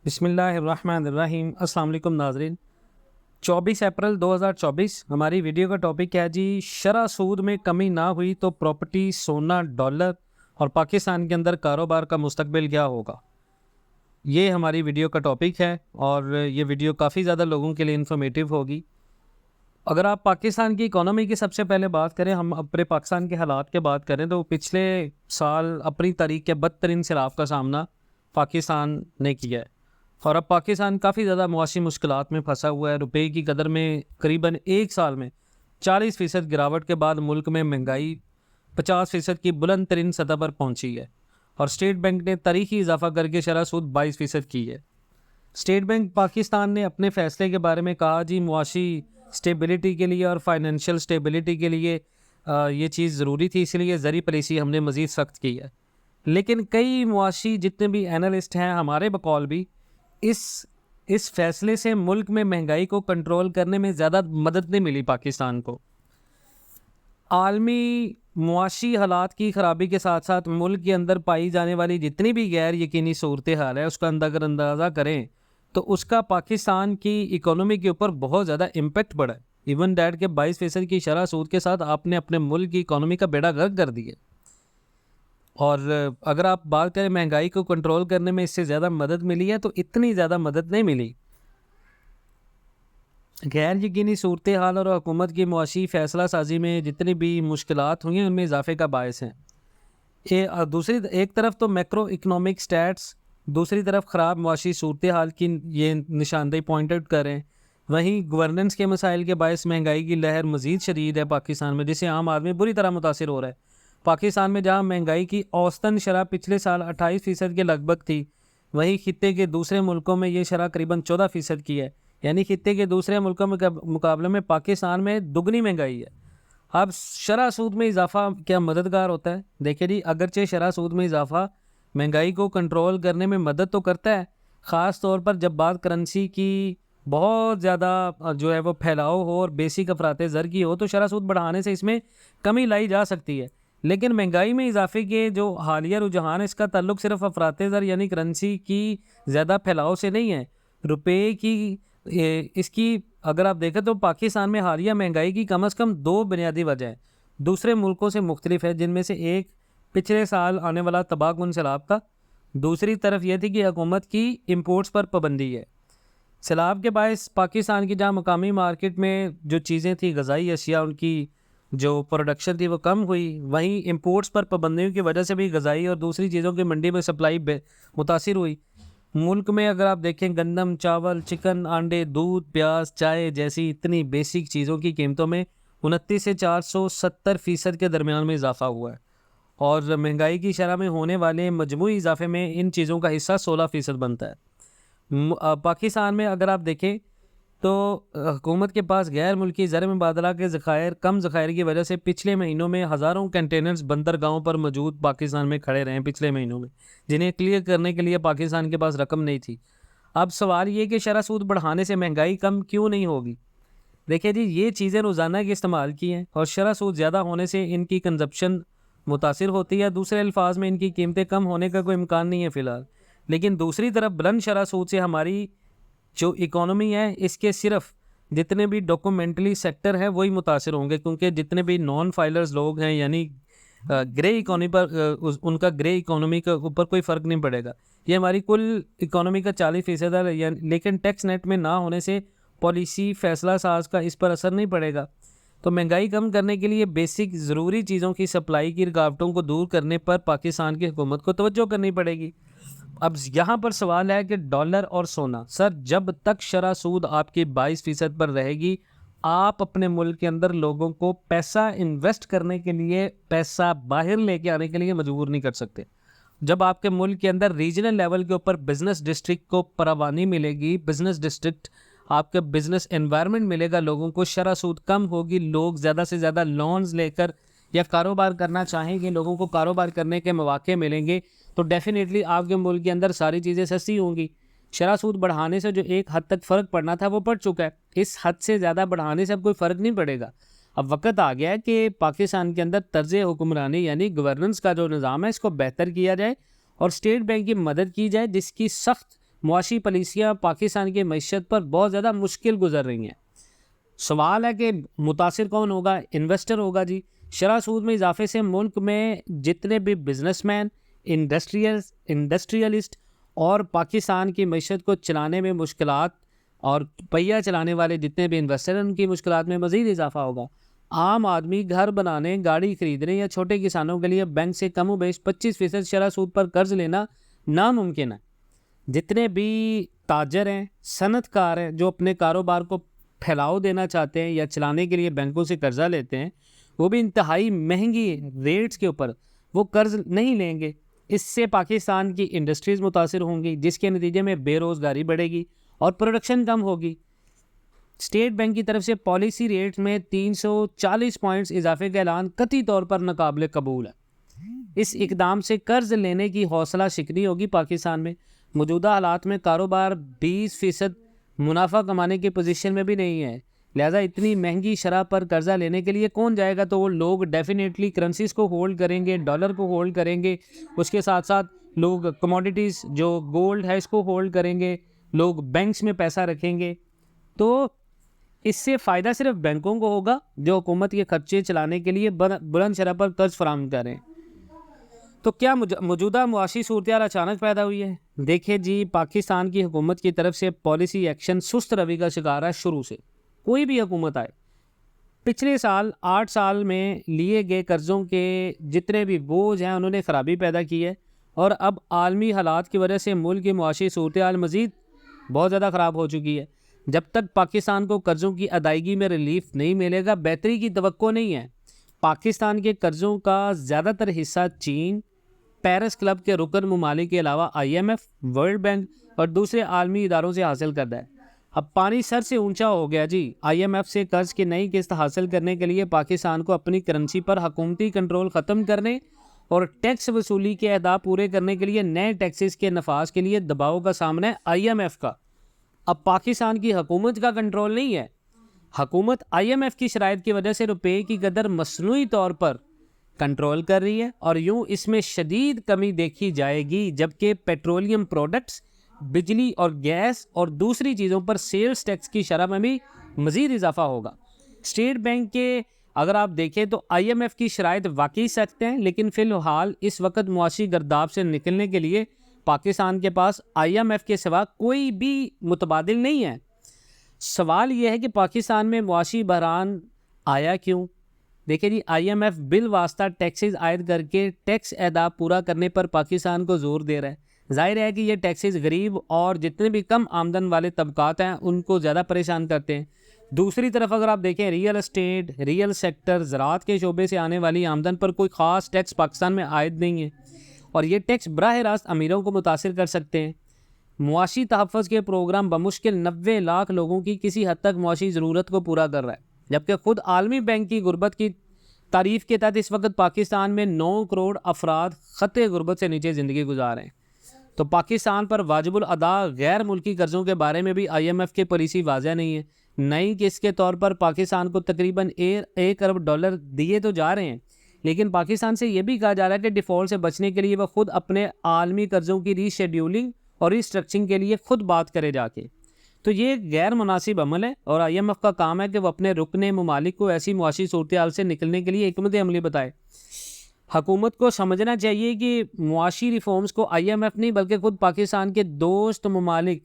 बिस्मिल्लाहिर्रहमानिर्रहीम। अस्सलाम वालेकुम नाज़रीन। 24 अप्रैल 2024 हमारी वीडियो का टॉपिक है जी, शरह सूद में कमी ना हुई तो प्रॉपर्टी, सोना, डॉलर और पाकिस्तान के अंदर कारोबार का मुस्तकबिल क्या होगा। ये हमारी वीडियो का टॉपिक है और ये वीडियो काफ़ी ज़्यादा लोगों के लिए इन्फॉर्मेटिव होगी। अगर आप पाकिस्तान की इकोनॉमी की सबसे पहले बात करें, हम अपने पाकिस्तान के हालात के बात करें तो पिछले साल अपनी तारीख के बदतरीन सैलाब का सामना पाकिस्तान ने किया है और अब पाकिस्तान काफ़ी ज़्यादा मुआशी मुश्किलात में फंसा हुआ है। रुपए की कदर में करीबन एक साल में 40% गिरावट के बाद मुल्क में महंगाई 50% की बुलंद तरीन सतह पर पहुंची है और स्टेट बैंक ने तारीखी इजाफा करके शरह सूद 22% की है। स्टेट बैंक पाकिस्तान ने अपने फैसले के बारे में कहा जी, मुआशी स्टेबिलिटी के लिए और फाइनेंशियल स्टेबिलिटी के लिए ये चीज़ ज़रूरी थी, इसलिए ज़री पॉलिसी हमने मज़ीद सख्त की है। लेकिन कई मुआशी जितने भी एनालिस्ट हैं, हमारे बकौल भी इस फैसले से मुल्क में महंगाई को कंट्रोल करने में ज़्यादा मदद नहीं मिली पाकिस्तान को। आलमी मुआशी हालात की ख़राबी के साथ साथ मुल्क के अंदर पाई जाने वाली जितनी भी गैर यकीनी सूरत हाल है, उसका अगर अंदाज़ा करें तो उसका पाकिस्तान की इकोनॉमी के ऊपर बहुत ज़्यादा इम्पेक्ट पड़ा है। इवन डैट के 22% की शरह सूद के साथ आपने अपने मुल्क की इकोनॉमी का बेड़ा गर्क कर दिया। और अगर आप बात करें महंगाई को कंट्रोल करने में इससे ज़्यादा मदद मिली है तो इतनी ज़्यादा मदद नहीं मिली। गैर यकीनी सूरत हाल और हुकूमत की मुआशी फ़ैसला साजी में जितनी भी मुश्किलात हुई हैं उनमें इजाफे का बायस हैं। दूसरी एक तरफ तो मैक्रो इकनॉमिक स्टैट्स, दूसरी तरफ ख़राब मुआशी सूरत हाल की ये निशानदेही पॉइंट आउट करें। वहीं गवर्नेंस के मसाइल के बायस महंगाई की लहर मज़ीद शदीद है पाकिस्तान में, जिससे आम आदमी बुरी तरह मुतासिर हो रहा है। पाकिस्तान में जहां महंगाई की औसतन शरह पिछले साल 28% के लगभग थी, वहीं खित्ते के दूसरे मुल्कों में ये शरह करीबन 14% की है। यानी खित्ते के दूसरे मुल्कों में मुकाबले में पाकिस्तान में दुगनी महंगाई है। अब शरह सूद में इजाफा क्या मददगार होता है? देखिए जी, अगरचे शरह सूद में इजाफा महंगाई को कंट्रोल करने में मदद तो करता है, ख़ास तौर पर जब बात करेंसी की बहुत ज़्यादा जो है वो फैलाव हो और बेसिक अफराते ज़र की हो, तो शरह सूद बढ़ाने से इसमें कमी लाई जा सकती है। लेकिन महंगाई में इजाफे के जो हालिया रुझान है, इसका ताल्लुक सिर्फ अफराते ज़र यानी करेंसी की ज़्यादा फैलाव से नहीं है। रुपये की इसकी अगर आप देखें तो पाकिस्तान में हालिया महंगाई की कम अज़ कम दो बुनियादी वजह हैं, दूसरे मुल्कों से मुख्तलिफ है, जिनमें से एक पिछले साल आने वाला तबाहकुन सैलाब था। दूसरी तरफ यह थी कि हुकूमत की इम्पोर्ट्स पर पाबंदी है। सैलाब के बायस पाकिस्तान की जहाँ मकामी मार्केट में जो चीज़ें थी, ग़ज़ाई अशिया, उनकी जो प्रोडक्शन थी वो कम हुई। वहीं इंपोर्ट्स पर पाबंदियों की वजह से भी ग़ज़ाई और दूसरी चीज़ों की मंडी में सप्लाई मुतासिर हुई। मुल्क में अगर आप देखें, गंदम, चावल, चिकन, अंडे, दूध, प्याज, चाय जैसी इतनी बेसिक चीज़ों की कीमतों में 29 से 470% के दरमियान में इजाफा हुआ है और महंगाई की शरह में होने वाले मजमूई इजाफे में इन चीज़ों का हिस्सा 16% बनता है। पाकिस्तान में अगर आप देखें तो हुकूमत के पास गैर मुल्की ज़र मुबादला के ज़खायर कम ज़खायर की वजह से पिछले महीनों में हज़ारों कंटेनर्स बंदरगाहों पर मौजूद पाकिस्तान में खड़े रहे पिछले महीनों में, जिन्हें क्लियर करने के लिए पाकिस्तान के पास रकम नहीं थी। अब सवाल ये कि शरह सूद बढ़ाने से महंगाई कम क्यों नहीं होगी? देखिए जी, ये चीज़ें रोज़ाना के इस्तेमाल की हैं और शरह सूद ज़्यादा होने से इनकी कंजप्शन मुतासिर होती है। दूसरे अल्फाज में इनकी कीमतें कम होने का कोई इम्कान नहीं है फ़िलहाल। लेकिन दूसरी तरफ बुलंद शरह सूद से हमारी जो इकोनॉमी है, इसके सिर्फ जितने भी डॉक्यूमेंटली सेक्टर है वही मुतासिर होंगे, क्योंकि जितने भी नॉन फाइलर्स लोग हैं यानी ग्रे इकोनॉमी पर उनका ग्रे इकोनॉमी के ऊपर कोई फ़र्क नहीं पड़ेगा। ये हमारी कुल इकोनॉमी का 40% है, लेकिन टैक्स नेट में ना होने से पॉलिसी फैसला साज का इस पर असर नहीं पड़ेगा। तो महंगाई कम करने के लिए बेसिक ज़रूरी चीज़ों की सप्लाई की रुकावटों को दूर करने पर पाकिस्तान की हुकूमत को तवज्जो करनी पड़ेगी। अब यहाँ पर सवाल है कि डॉलर और सोना, सर जब तक शरह सूद आपकी 22% पर रहेगी, आप अपने मुल्क के अंदर लोगों को पैसा इन्वेस्ट करने के लिए, पैसा बाहर लेके आने के लिए मजबूर नहीं कर सकते। जब आपके मुल्क के अंदर रीजनल लेवल के ऊपर बिजनेस डिस्ट्रिक्ट को फरावानी मिलेगी, बिजनेस डिस्ट्रिक्ट आपके बिजनेस एनवायरनमेंट मिलेगा, लोगों को शरह सूद कम होगी, लोग ज़्यादा से ज़्यादा लोन्स लेकर या कारोबार करना चाहेंगे, लोगों को कारोबार करने के मौके मिलेंगे, तो डेफिनेटली आपके मुल्क के अंदर सारी चीज़ें सस्ती होंगी। शरह सूद बढ़ाने से जो एक हद तक फ़र्क पड़ना था वो पड़ चुका है, इस हद से ज़्यादा बढ़ाने से अब कोई फ़र्क नहीं पड़ेगा। अब वक्त आ गया है कि पाकिस्तान के अंदर तर्ज़ हुक्मरानी यानी गवर्नेंस का जो निज़ाम है इसको बेहतर किया जाए और स्टेट बैंक की मदद की जाए, जिसकी सख्त मुआशी पॉलिसियाँ पाकिस्तान की मईशत पर बहुत ज़्यादा मुश्किल गुजर रही हैं। सवाल है कि मुतासिर कौन होगा? इन्वेस्टर होगा जी। शरह सूद में इजाफे से मुल्क में जितने भी बिजनेसमैन, इंडस्ट्रियलिस्ट और पाकिस्तान की मईशत को चलाने में मुश्किलात और पहिया चलाने वाले जितने भी इन्वेस्टर हैं उनकी मुश्किलात में मज़ीद इजाफा होगा। आम आदमी घर बनाने, गाड़ी खरीदने या छोटे किसानों के लिए बैंक से कम बेश 25% शरह सूद पर कर्ज लेना नामुमकिन है। जितने भी ताजर हैं, सनतकार हैं, जो अपने कारोबार को फैलाव देना चाहते हैं या चलाने के लिए बैंकों से कर्जा लेते हैं, वो भी इंतहाई महंगी रेट्स के ऊपर वो कर्ज नहीं लेंगे। इससे पाकिस्तान की इंडस्ट्रीज़ मुतासिर होंगी, जिसके नतीजे में बेरोज़गारी बढ़ेगी और प्रोडक्शन कम होगी। स्टेट बैंक की तरफ से पॉलिसी रेट में 340 पॉइंट्स इजाफे का ऐलान कतई तौर पर नाकाबिले कबूल है। इस इकदाम से कर्ज लेने की हौसला शिकनी होगी। पाकिस्तान में मौजूदा हालात में कारोबार 20% मुनाफा कमाने की पोजीशन में भी नहीं है, लिहाजा इतनी महंगी शरह पर कर्जा लेने के लिए कौन जाएगा? तो वो लोग डेफिनेटली करेंसीज़ को होल्ड करेंगे, डॉलर को होल्ड करेंगे, उसके साथ साथ लोग कमोडिटीज़ जो गोल्ड है इसको होल्ड करेंगे, लोग बैंक्स में पैसा रखेंगे। तो इससे फ़ायदा सिर्फ बैंकों को होगा जो हुकूमत के खर्चे चलाने के लिए बुलंद शरह पर कर्ज फराहम करें। तो क्या मौजूदा मुआशी सूरत-ए-हाल अचानक पैदा हुई है? देखिए जी, पाकिस्तान की हुकूमत की तरफ से पॉलिसी एक्शन सुस्त रवि का शिकार है शुरू से। कोई भी हुकूमत आए, पिछले साल 8 साल में लिए गए कर्ज़ों के जितने भी बोझ हैं उन्होंने ख़राबी पैदा की है और अब आलमी हालात की वजह से मुल्क की मुआशी सूरत-ए-हाल मज़ीद बहुत ज़्यादा ख़राब हो चुकी है। जब तक पाकिस्तान को कर्ज़ों की अदायगी में रिलीफ नहीं मिलेगा, बेहतरी की तवक्को नहीं है। पाकिस्तान के कर्ज़ों का ज़्यादातर हिस्सा चीन, पेरिस क्लब के रुकन ममालिक के अलावा IMF, वर्ल्ड बैंक और दूसरे आलमी इदारों से हासिल करता है। अब पानी सर से ऊंचा हो गया जी। IMF से कर्ज की नई किस्त हासिल करने के लिए पाकिस्तान को अपनी करेंसी पर हुकूमती कंट्रोल ख़त्म करने और टैक्स वसूली के अहदाफ पूरे करने के लिए नए टैक्सेस के नफाज के लिए दबाव का सामना है IMF का। अब पाकिस्तान की हुकूमत का कंट्रोल नहीं है। हुकूमत IMF की शराइत की वजह से रुपये की कदर मसनूई तौर पर कंट्रोल कर रही है और यूँ इसमें शदीद कमी देखी जाएगी, जबकि पेट्रोलियम प्रोडक्ट्स, बिजली और गैस और दूसरी चीज़ों पर सेल्स टैक्स की शरह में भी मज़ीद इजाफा होगा। स्टेट बैंक के अगर आप देखें तो IMF की शराइत वाकई सख्त हैं, लेकिन फ़िलहाल इस वक्त मुआशी गर्दाब से निकलने के लिए पाकिस्तान के पास IMF के सिवा कोई भी मुतबादिल नहीं है। सवाल यह है कि पाकिस्तान में मुआशी बहरान आया क्यों? देखिए जी, IMF बिल वास्ता टैक्सेस आयद करके टैक्स अहदाफ पूरा करने पर पाकिस्तान को जोर दे रहा है। जाहिर है कि ये टैक्सेस गरीब और जितने भी कम आमदन वाले तबकात हैं उनको ज़्यादा परेशान करते हैं। दूसरी तरफ अगर आप देखें, रियल एस्टेट, रियल सेक्टर, ज़राअत के शोबे से आने वाली आमदन पर कोई ख़ास टैक्स पाकिस्तान में आयद नहीं है और ये टैक्स बराह रास्त अमीरों को मुतासिर कर सकते हैं। मुआशी तहफ़्फ़ुज़ के प्रोग्राम बमुश्किल 90 लाख लोगों की किसी हद तक मुआशी ज़रूरत को पूरा कर रहा है, जबकि ख़ुद आलमी बैंक की गुर्बत की तारीफ़ के तहत इस वक्त पाकिस्तान में 9 करोड़ अफराद ख़त्ते गुर्बत से नीचे ज़िंदगी गुजार रहे हैं। तो पाकिस्तान पर वाजिबुल अदा गैर मुल्की कर्ज़ों के बारे में भी IMF की पॉलिसी वाज़ह नहीं है। नई किस्त के तौर पर पाकिस्तान को तकरीबन $1 अरब दिए तो जा रहे हैं, लेकिन पाकिस्तान से ये भी कहा जा रहा है कि डिफ़ॉल्ट से बचने के लिए वह ख़ुद अपने आलमी कर्ज़ों की रीशेड्यूलिंग और रीस्ट्रक्चरिंग के लिए ख़ुद बात करे जाके। तो ये गैर मुनासिब अमल है और IMF का काम है कि वह अपने रुकने ममालिक को ऐसी मुआशी सूरत-ए-हाल से निकलने के लिए हिकमत अमली बताए। हुकूमत को समझना चाहिए कि मुआशी रिफॉर्म्स को IMF नहीं बल्कि ख़ुद पाकिस्तान के दोस्त ममालिक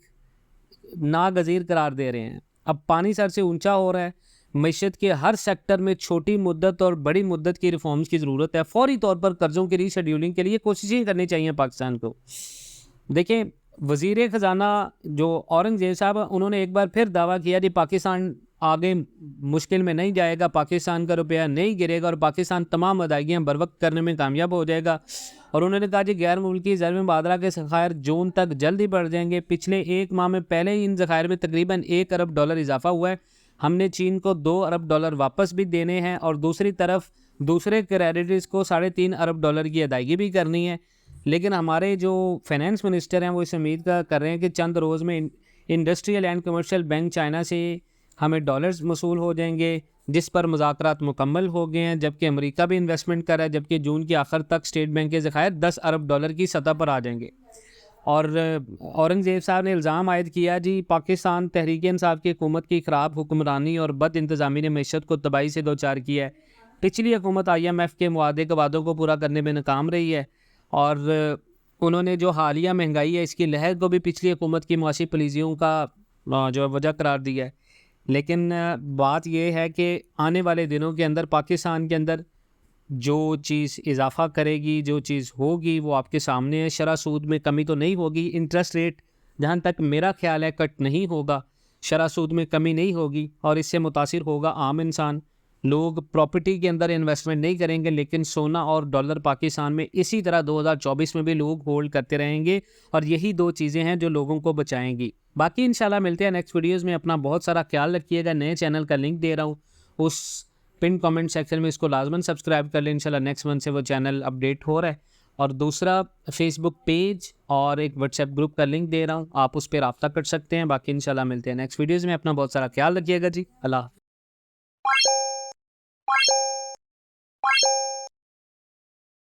नागज़ीर करार दे रहे हैं। अब पानी सर से ऊंचा हो रहा है। मईशत के हर सेक्टर में छोटी मुद्दत और बड़ी मुद्दत की रिफॉर्म्स की ज़रूरत है। फौरी तौर पर कर्ज़ों की रीशेड्यूलिंग के लिए कोशिशें करनी चाहिए पाकिस्तान को। देखें, वज़ीर ख़जाना जो औरंगज़ेब साहब, उन्होंने एक बार फिर दावा किया कि पाकिस्तान आगे मुश्किल में नहीं जाएगा, पाकिस्तान का रुपया नहीं गिरेगा और पाकिस्तान तमाम अदायगियाँ बर वक्त करने में कामयाब हो जाएगा। और उन्होंने कहा कि गैर मुल्की ज़र मुबादला के ज़खायर जून तक जल्द ही बढ़ जाएंगे। पिछले 1 माह में पहले ही इन ज़खायर में तकरीबन $1 अरब इजाफा हुआ है। हमने चीन को $2 अरब वापस भी देने हैं और दूसरी तरफ दूसरे क्रेडिटर्स को $3.5 अरब की अदायगी भी करनी है। लेकिन हमारे जो फाइनेंस मिनिस्टर हैं वो इस उम्मीद कर रहे हैं कि चंद रोज़ में industrial and commercial bank China से हमें डॉलर्स मसूल हो जाएंगे, जिस पर मुज़ाकरात मुकम्मल हो गए हैं, जबकि अमेरिका भी इन्वेस्टमेंट कर रहा है, जबकि जून के आखिर तक स्टेट बैंक के ज़खायर $10 अरब की सतह पर आ जाएंगे। और औरंगज़ेब साहब ने इल्ज़ाम आयद किया जी पाकिस्तान तहरीक इंसाफ की हुकूमत की ख़राब हुक्मरानी और बद इंतज़ामी ने मीशत को तबाही से दो चार किया है। पिछली हुकूमत IMF के मुआहदे के वादों को पूरा करने में नाकाम रही है और उन्होंने जो हालिया महंगाई है इसकी लहर को भी पिछली हुकूमत की मुआशी पॉलिसियों का जो वजह करार दिया है। लेकिन बात यह है कि आने वाले दिनों के अंदर पाकिस्तान के अंदर जो चीज़ इजाफ़ा करेगी, जो चीज़ होगी वो आपके सामने है। शरह सूद में कमी तो नहीं होगी, इंटरेस्ट रेट जहाँ तक मेरा ख्याल है कट नहीं होगा, शरह सूद में कमी नहीं होगी और इससे मुतासिर होगा आम इंसान। लोग प्रॉपर्टी के अंदर इन्वेस्टमेंट नहीं करेंगे, लेकिन सोना और डॉलर पाकिस्तान में इसी तरह 2024 में भी लोग होल्ड करते रहेंगे और यही दो चीज़ें हैं जो लोगों को बचाएंगी। बाकी इंशाल्लाह मिलते हैं नेक्स्ट वीडियोज़ में। अपना बहुत सारा ख्याल रखिएगा। नए चैनल का लिंक दे रहा हूँ, उस पिन कमेंट सेक्शन में इसको लाजमन सब्सक्राइब कर लें। इंशाल्लाह नेक्स्ट मंथ से वो चैनल अपडेट हो रहा है। और दूसरा फेसबुक पेज और एक व्हाट्सएप ग्रुप का लिंक दे रहा हूँ, आप उस पर रब्ता कर सकते हैं। बाकी इंशाल्लाह मिलते हैं नेक्स्ट वीडियोज़ में। अपना बहुत सारा ख्याल रखिएगा जी। अल्लाह।